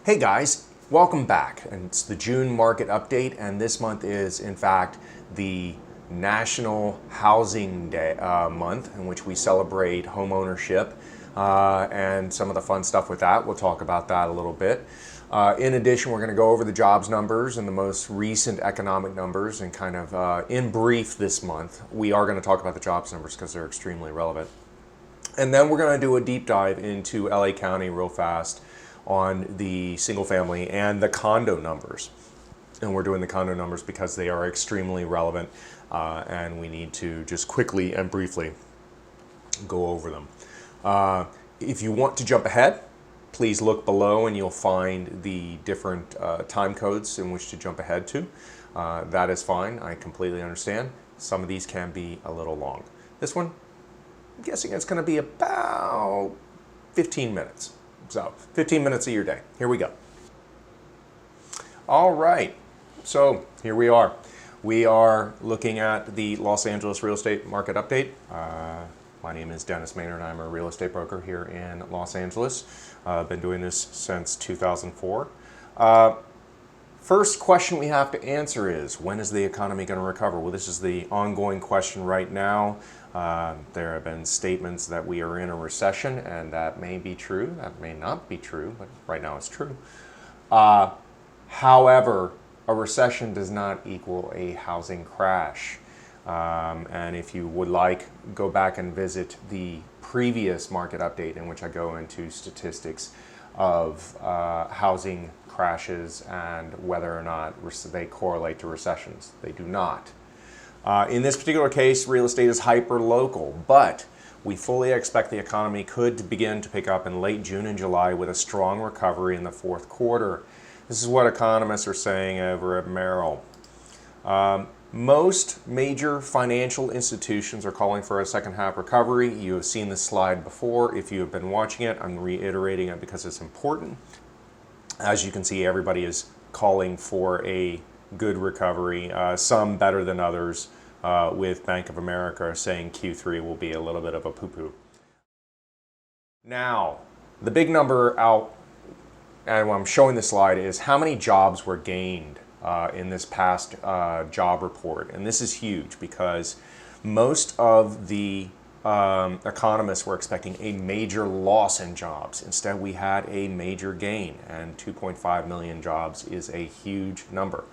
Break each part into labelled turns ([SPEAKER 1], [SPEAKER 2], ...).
[SPEAKER 1] Hey guys, welcome back. And it's the June market update, and this month is in fact the National Housing Day month, in which we celebrate homeownership and some of the fun stuff with that. We'll talk about that a little bit. In addition, we're going to go over the jobs numbers and the most recent economic numbers, and kind of in brief this month, we are going to talk about the jobs numbers because they're extremely relevant. And then we're going to do a deep dive into LA County real fast on the single family and the condo numbers. And we're doing the condo numbers because they are extremely relevant, and we need to just quickly and briefly go over them. If you want to jump ahead, please look below and you'll find the different time codes in which to jump ahead to. That is fine, I completely understand. Some of these can be a little long. This one, I'm guessing it's going to be about 15 minutes. So 15 minutes of your day. Here we go. All right. So here we are. We are looking at the Los Angeles real estate market update. My name is Dennis Maynard. I'm a real estate broker here in Los Angeles. I've been doing this since 2004. First question we have to answer is, when is the economy going to recover? Well, this is the ongoing question right now. There have been statements that we are in a recession, and that may be true, that may not be true, but right now it's true. However, a recession does not equal a housing crash. And if you would like, go back and visit the previous market update in which I go into statistics of housing crashes and whether or not they correlate to recessions. They do not. In this particular case, real estate is hyper-local, but we fully expect the economy could begin to pick up in late June and July with a strong recovery in the fourth quarter. This is what economists are saying over at Merrill. Most major financial institutions are calling for a second half recovery. You have seen this slide before. If you have been watching it, I'm reiterating it because it's important. As you can see, everybody is calling for a good recovery, some better than others, with Bank of America saying Q3 will be a little bit of a poo-poo. Now, the big number out, and I'm showing this slide, is how many jobs were gained in this past job report. And this is huge because most of the economists were expecting a major loss in jobs. Instead, we had a major gain, and 2.5 million jobs is a huge number.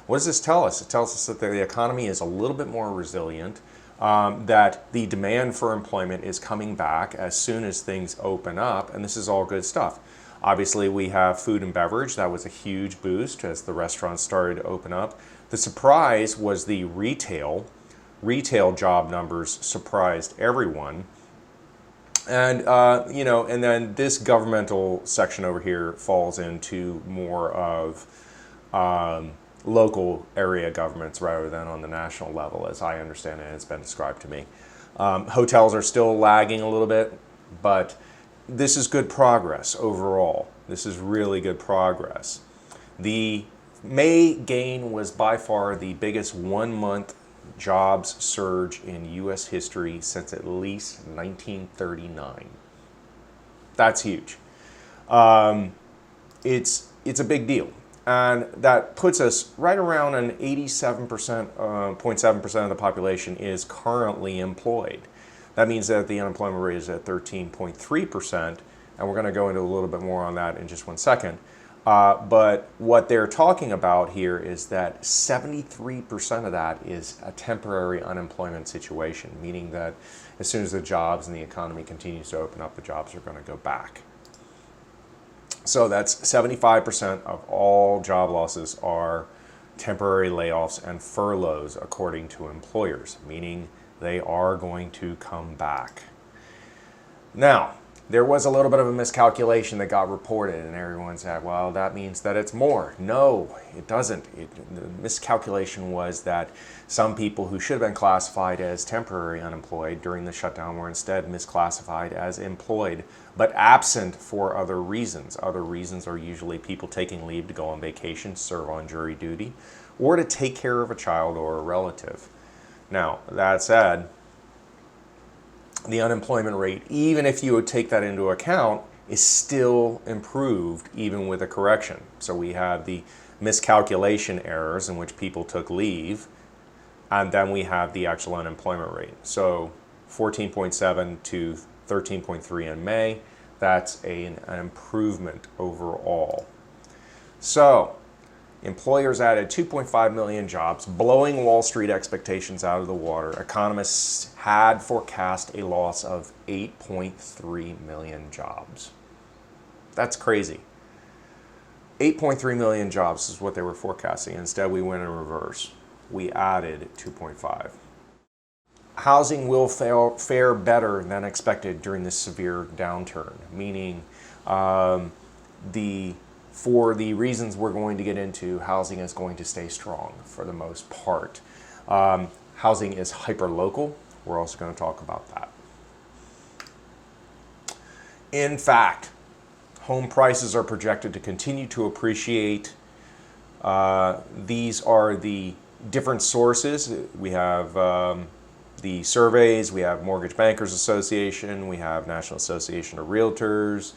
[SPEAKER 1] What does this tell us? It tells us that the economy is a little bit more resilient, that the demand for employment is coming back as soon as things open up, and this is all good stuff. Obviously, we have food and beverage. That was a huge boost as the restaurants started to open up. The surprise was the retail job numbers surprised everyone. And, and then this governmental section over here falls into more of local area governments rather than on the national level, as I understand it. It's been described to me. Hotels are still lagging a little bit, but this is good progress overall. This is really good progress. The May gain was by far the biggest 1 month jobs surge in U.S. history since at least 1939. That's huge. It's a big deal. And that puts us right around an 87.7% of the population is currently employed. That means that the unemployment rate is at 13.3%, and we're going to go into a little bit more on that in just 1 second. But what they're talking about here is that 73% of that is a temporary unemployment situation, meaning that as soon as the jobs and the economy continues to open up, the jobs are going to go back. So that's 75% of all job losses are temporary layoffs and furloughs, according to employers, meaning they are going to come back. Now, there was a little bit of a miscalculation that got reported, and everyone said, well, that means that it's more. No, it doesn't. The miscalculation was that some people who should have been classified as temporary unemployed during the shutdown were instead misclassified as employed, but absent for other reasons. Other reasons are usually people taking leave to go on vacation, serve on jury duty, or to take care of a child or a relative. Now, that said, the unemployment rate, even if you would take that into account, is still improved even with a correction. So we have the miscalculation errors in which people took leave, and then we have the actual unemployment rate. So 14.7 to 13.3 in May, that's an improvement overall. So employers added 2.5 million jobs, blowing Wall Street expectations out of the water. Economists had forecast a loss of 8.3 million jobs. That's crazy. 8.3 million jobs is what they were forecasting. Instead, we went in reverse. We added 2.5. Housing will fare better than expected during this severe downturn, meaning for the reasons we're going to get into, housing is going to stay strong for the most part. Housing is hyper-local. We're also going to talk about that. In fact, home prices are projected to continue to appreciate. These are the different sources. We have the surveys, we have Mortgage Bankers Association, we have National Association of Realtors,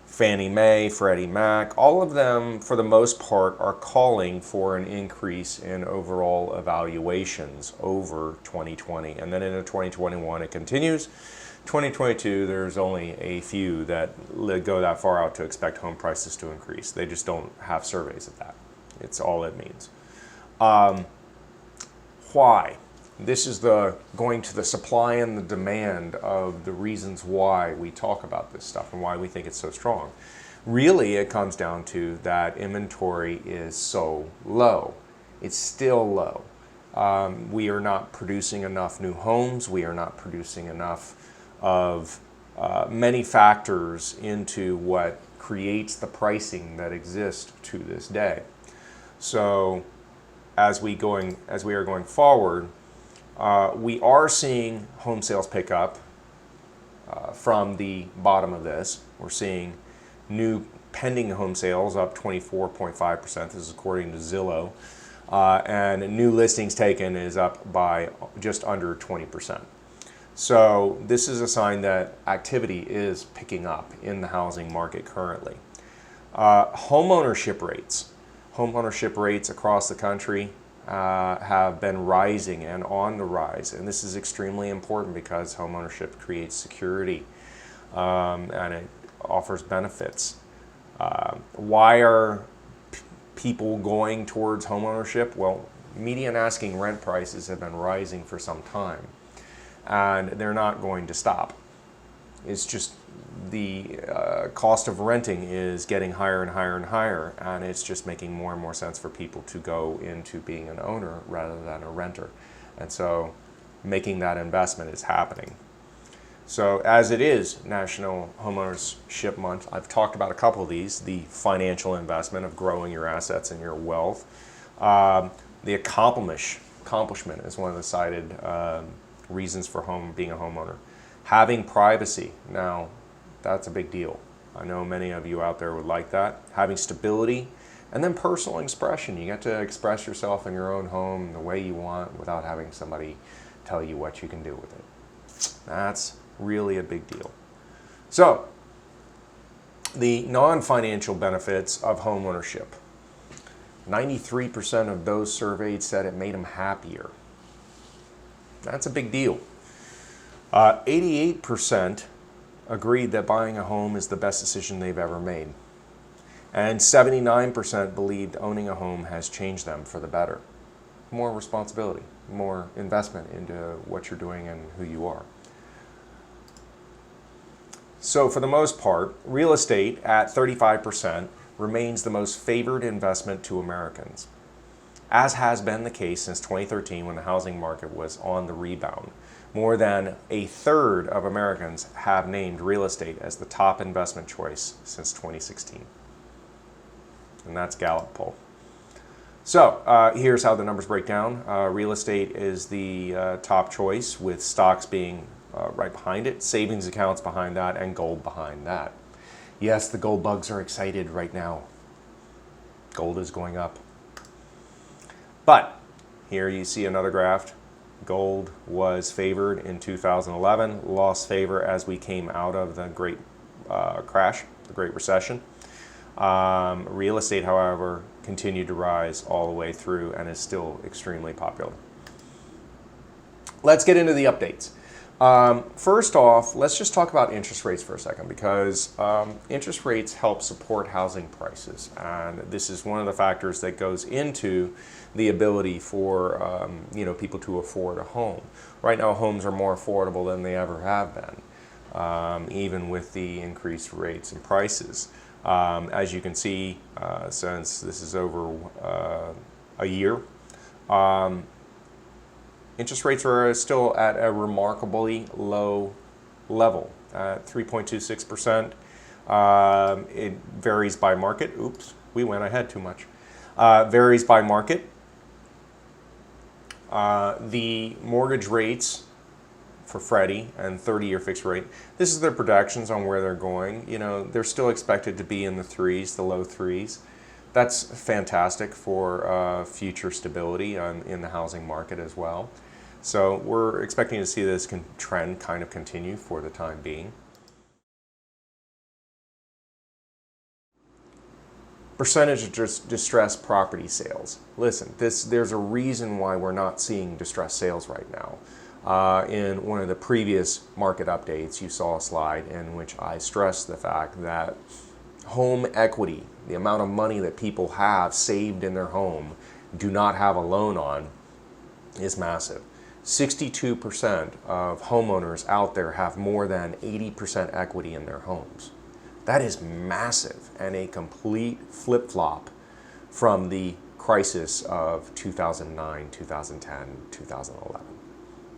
[SPEAKER 1] Fannie Mae, Freddie Mac. All of them, for the most part, are calling for an increase in overall evaluations over 2020. And then into 2021, it continues. 2022, there's only a few that go that far out to expect home prices to increase. They just don't have surveys of that. It's all it means. Why? This is going to the supply and the demand of the reasons why we talk about this stuff and why we think it's so strong. Really, it comes down to that inventory is so low. It's still low. We are not producing enough new homes. We are not producing enough of many factors into what creates the pricing that exists to this day. So as we are going forward, we are seeing home sales pick up from the bottom of this. We're seeing new pending home sales up 24.5%. This is according to Zillow. And new listings taken is up by just under 20%. So this is a sign that activity is picking up in the housing market currently. Homeownership rates. Homeownership rates across the country have been rising and on the rise, and this is extremely important because homeownership creates security and it offers benefits. Why are people going towards homeownership? Well, median asking rent prices have been rising for some time, and they're not going to stop. It's just the cost of renting is getting higher and higher and higher, and it's just making more and more sense for people to go into being an owner rather than a renter. And so making that investment is happening. So as it is National Homeownership Month, I've talked about a couple of these: the financial investment of growing your assets and your wealth. The accomplishment is one of the cited reasons for being a homeowner. Having privacy. Now, that's a big deal. I know many of you out there would like that. Having stability, and then personal expression. You get to express yourself in your own home the way you want without having somebody tell you what you can do with it. That's really a big deal. So, the non-financial benefits of homeownership. 93% of those surveyed said it made them happier. That's a big deal. 88% agreed that buying a home is the best decision they've ever made. And 79% believed owning a home has changed them for the better. More responsibility, more investment into what you're doing and who you are. So for the most part, real estate at 35% remains the most favored investment to Americans, as has been the case since 2013 when the housing market was on the rebound. More than a third of Americans have named real estate as the top investment choice since 2016. And that's Gallup poll. So here's how the numbers break down. Real estate is the top choice, with stocks being right behind it, savings accounts behind that, and gold behind that. Yes, the gold bugs are excited right now. Gold is going up. But here you see another graph. Gold was favored in 2011, lost favor as we came out of the great crash, the Great Recession. Real estate, however, continued to rise all the way through and is still extremely popular. Let's get into the updates. First off, let's just talk about interest rates for a second, because interest rates help support housing prices, and this is one of the factors that goes into the ability for people to afford a home. Right now, homes are more affordable than they ever have been, even with the increased rates and prices. As you can see, since this is over a year, interest rates are still at a remarkably low level, at 3.26%. It varies by market. Oops, we went ahead too much. Varies by market. The mortgage rates for Freddie and 30-year fixed rate, this is their projections on where they're going. They're still expected to be in the threes, the low threes. That's fantastic for future stability in the housing market as well. So we're expecting to see this trend kind of continue for the time being. Percentage of distressed property sales. Listen, there's a reason why we're not seeing distressed sales right now. In one of the previous market updates, you saw a slide in which I stressed the fact that home equity, the amount of money that people have saved in their home, do not have a loan on, is massive. 62% of homeowners out there have more than 80% equity in their homes. That is massive and a complete flip-flop from the crisis of 2009, 2010, 2011.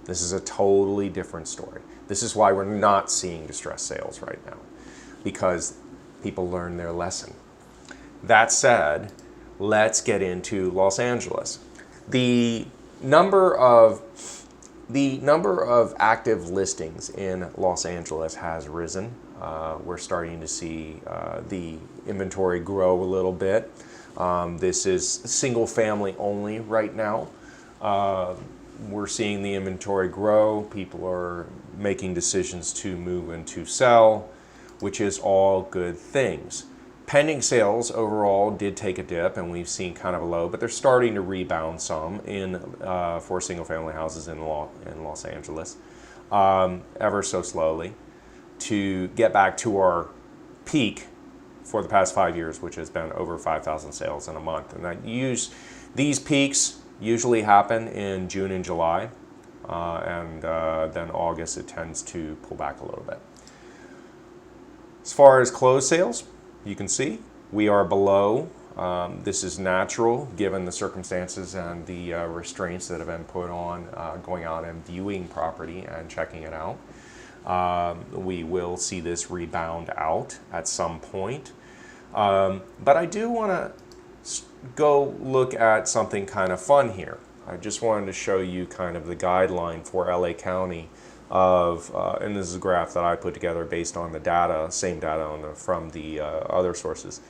[SPEAKER 1] This is a totally different story. This is why we're not seeing distressed sales right now, because people learn their lesson. That said, let's get into Los Angeles. The number of active listings in Los Angeles has risen. We're starting to see the inventory grow a little bit. This is single family only right now. We're seeing the inventory grow. People are making decisions to move and to sell, which is all good things. Pending sales overall did take a dip, and we've seen kind of a low, but they're starting to rebound some for single-family houses in Los Angeles, ever so slowly, to get back to our peak for the past 5 years, which has been over 5,000 sales in a month. And these peaks usually happen in June and July, and then August it tends to pull back a little bit. As far as closed sales, you can see we are below. This is natural given the circumstances and the restraints that have been put on going out and viewing property and checking it out. We will see this rebound out at some point. But I do want to go look at something kind of fun here. I just wanted to show you kind of the guideline for LA County of, and this is a graph that I put together based on the data, same data from the other sources,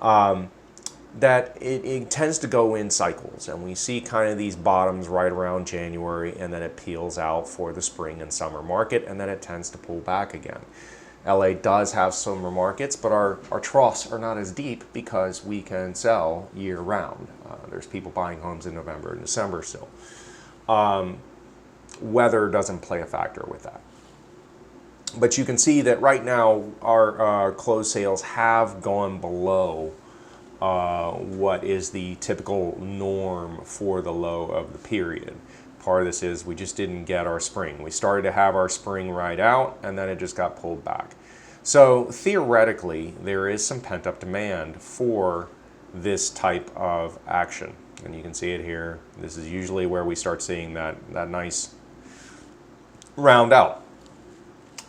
[SPEAKER 1] that it tends to go in cycles, and we see kind of these bottoms right around January, and then it peels out for the spring and summer market, and then it tends to pull back again. LA does have summer markets, but our troughs are not as deep because we can sell year round. There's people buying homes in November and December still. Weather doesn't play a factor with that. But you can see that right now our closed sales have gone below what is the typical norm for the low of the period. Part of this is we just didn't get our spring. We started to have our spring right out, and then it just got pulled back. So theoretically, there is some pent-up demand for this type of action. And you can see it here. This is usually where we start seeing that nice round out,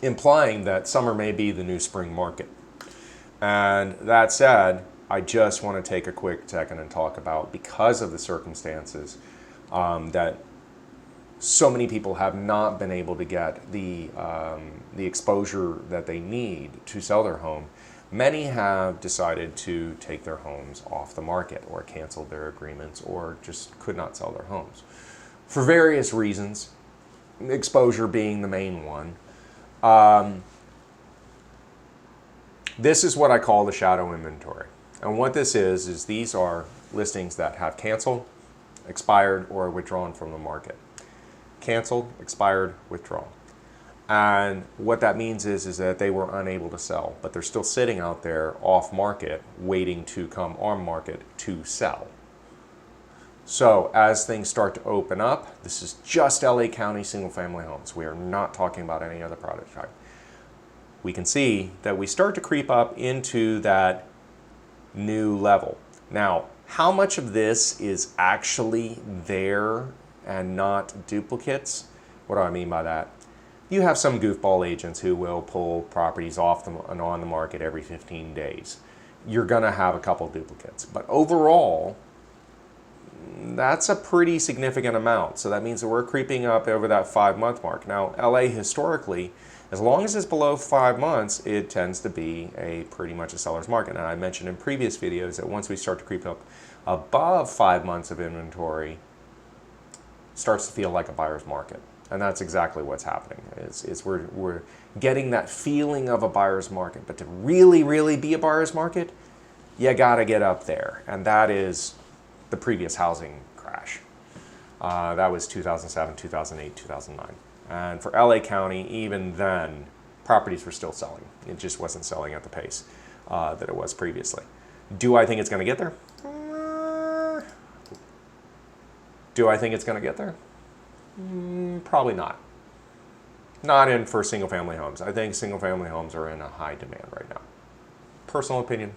[SPEAKER 1] implying that summer may be the new spring market. And that said, I just want to take a quick second and talk about, because of the circumstances, that so many people have not been able to get the exposure that they need to sell their home. Many have decided to take their homes off the market, or canceled their agreements, or just could not sell their homes for various reasons, exposure being the main one. This is what I call the shadow inventory. And what this is these are listings that have canceled, expired, or withdrawn from the market. Canceled, expired, withdrawn. And what that means is that they were unable to sell, but they're still sitting out there off market, waiting to come on market to sell. So as things start to open up, this is just LA County single family homes. We are not talking about any other product type. We can see that we start to creep up into that new level. Now, how much of this is actually there and not duplicates? What do I mean by that? You have some goofball agents who will pull properties off and on the market every 15 days. You're going to have a couple duplicates. But overall, that's a pretty significant amount. So that means that we're creeping up over that 5-month mark. Now, LA historically, as long as it's below 5 months, it tends to be pretty much a seller's market. And I mentioned in previous videos that once we start to creep up above 5 months of inventory, it starts to feel like a buyer's market. And that's exactly what's happening. We're getting that feeling of a buyer's market. But to really, really be a buyer's market, you got to get up there. And that is the previous housing crash. That was 2007, 2008, 2009. And for LA County, even then, properties were still selling. It just wasn't selling at the pace that it was previously. Do I think it's going to get there? Do I think it's going to get there? Probably not. Not for single family homes. I think single family homes are in a high demand right now. Personal opinion.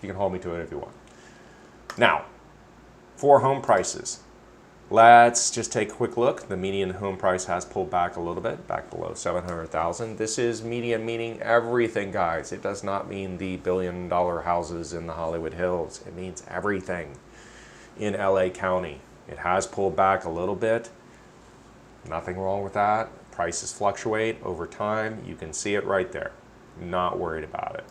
[SPEAKER 1] You can hold me to it if you want. Now, for home prices, let's just take a quick look. The median home price has pulled back a little bit, back below 700,000. This is median meaning everything, guys. It does not mean the billion-dollar houses in the Hollywood Hills. It means everything in LA County. It has pulled back a little bit. Nothing wrong with that. Prices fluctuate over time. You can see it right there. Not worried about it.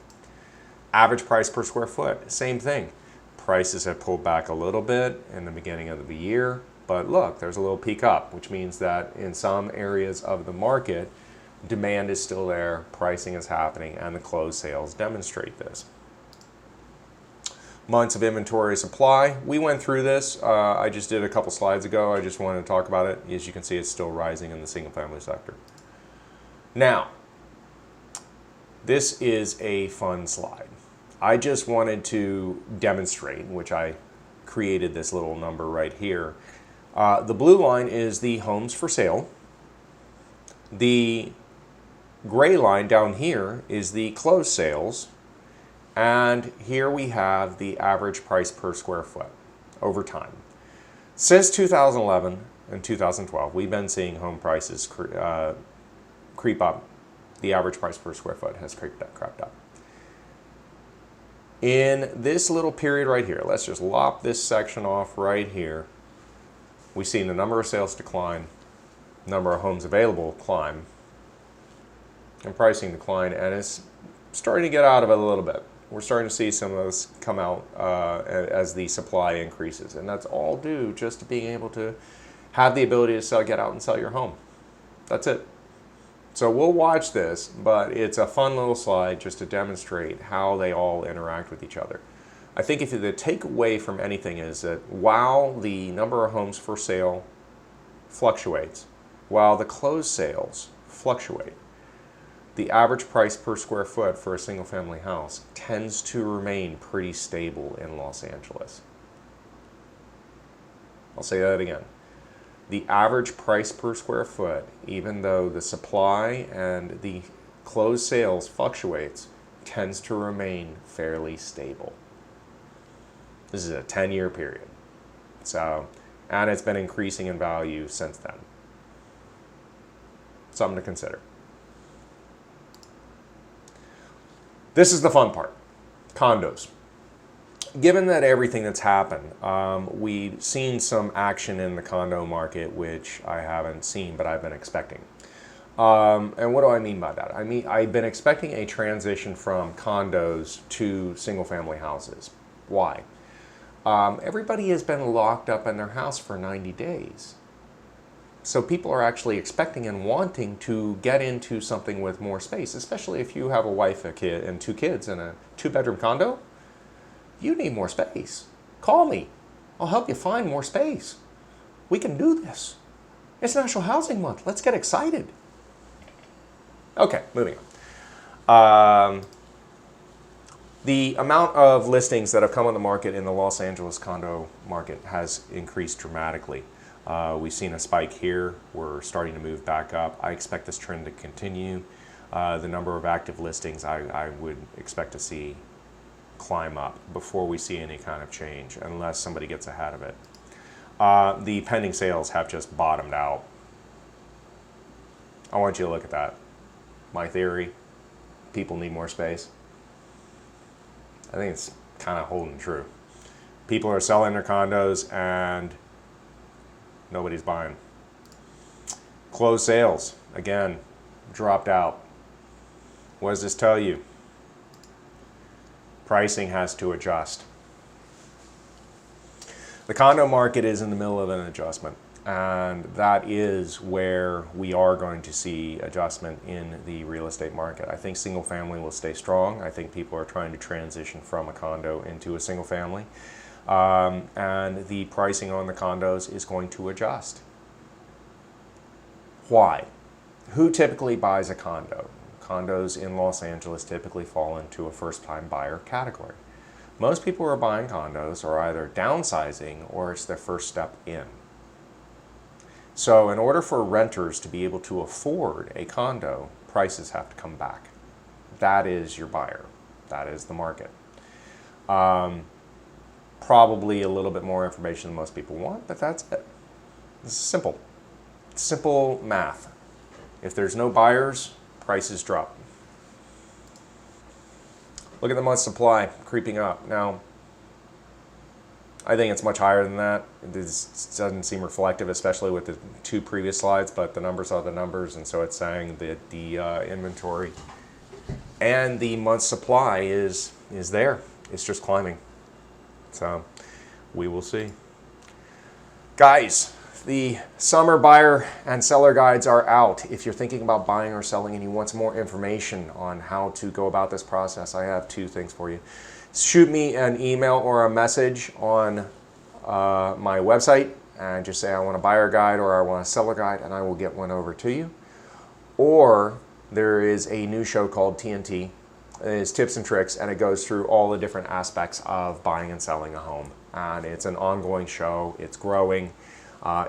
[SPEAKER 1] Average price per square foot, same thing. Prices have pulled back a little bit in the beginning of the year, but look, there's a little peak up, which means that in some areas of the market, demand is still there, pricing is happening, and the closed sales demonstrate this. Months of inventory supply. We went through this. I just did a couple slides ago. I just wanted to talk about it. As you can see, it's still rising in the single family sector. Now, this is a fun slide. I just wanted to demonstrate, which I created this little number right here. The blue line is the homes for sale. The gray line down here is the closed sales. And here we have the average price per square foot over time. Since 2011 and 2012, we've been seeing home prices creep up. The average price per square foot has crept up. In this little period right here, let's just lop this section off right here. We've seen the number of sales decline, number of homes available climb, and pricing decline, and it's starting to get out of it a little bit. We're starting to see some of those come out as the supply increases, and that's all due just to being able to have the ability to get out and sell your home. That's it. So we'll watch this, but it's a fun little slide just to demonstrate how they all interact with each other. I think if the takeaway from anything is that while the number of homes for sale fluctuates, while the closed sales fluctuate, the average price per square foot for a single family house tends to remain pretty stable in Los Angeles. I'll say that again. The average price per square foot, even though the supply and the closed sales fluctuates, tends to remain fairly stable. This is a 10-year period. And it's been increasing in value since then. Something to consider. This is the fun part, condos. Given that everything that's happened, we've seen some action in the condo market, which I haven't seen, but I've been expecting. And what do I mean by that? I mean, I've been expecting a transition from condos to single-family houses. Why? Everybody has been locked up in their house for 90 days. So people are actually expecting and wanting to get into something with more space, especially if you have a wife, a kid, and 2 kids in a 2-bedroom condo. You need more space. Call me. I'll help you find more space. We can do this. It's National Housing Month. Let's get excited. Okay, moving on. The amount of listings that have come on the market in the Los Angeles condo market has increased dramatically. We've seen a spike here. We're starting to move back up. I expect this trend to continue. The number of active listings I would expect to see climb up before we see any kind of change, unless somebody gets ahead of it. The pending sales have just bottomed out. I want you to look at that. My theory, people need more space. I think it's kind of holding true. People are selling their condos and nobody's buying. Closed sales, again, dropped out. What does this tell you? Pricing has to adjust. The condo market is in the middle of an adjustment, and that is where we are going to see adjustment in the real estate market. I think single family will stay strong. I think people are trying to transition from a condo into a single family. And the pricing on the condos is going to adjust. Why? Who typically buys a condo? Condos in Los Angeles typically fall into a first-time buyer category. Most people who are buying condos are either downsizing or it's their first step in. So in order for renters to be able to afford a condo, prices have to come back. That is your buyer. That is the market. Probably a little bit more information than most people want, but that's it. This is simple. Simple math. If there's no buyers, prices drop. Look at the month supply creeping up. Now, I think it's much higher than that. This doesn't seem reflective, especially with the 2 previous slides, but the numbers are the numbers, and so it's saying that the inventory and the month supply is there. It's just climbing. So we will see. Guys, the summer buyer and seller guides are out. If you're thinking about buying or selling and you want some more information on how to go about this process, I have 2 things for you. Shoot me an email or a message on my website and just say I want a buyer guide or I want a seller guide, and I will get one over to you. Or there is a new show called TNT. It's tips and tricks, and it goes through all the different aspects of buying and selling a home. And it's an ongoing show. It's growing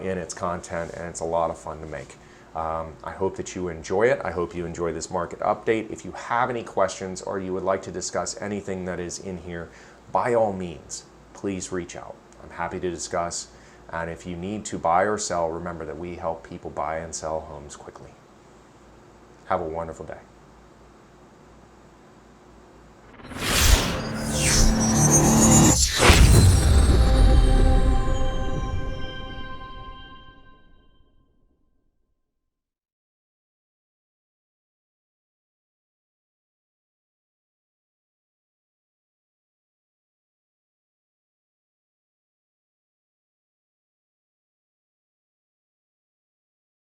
[SPEAKER 1] in its content, and it's a lot of fun to make. I hope that you enjoy it. I hope you enjoy this market update. If you have any questions or you would like to discuss anything that is in here, by all means, please reach out. I'm happy to discuss. And if you need to buy or sell, remember that we help people buy and sell homes quickly. Have a wonderful day.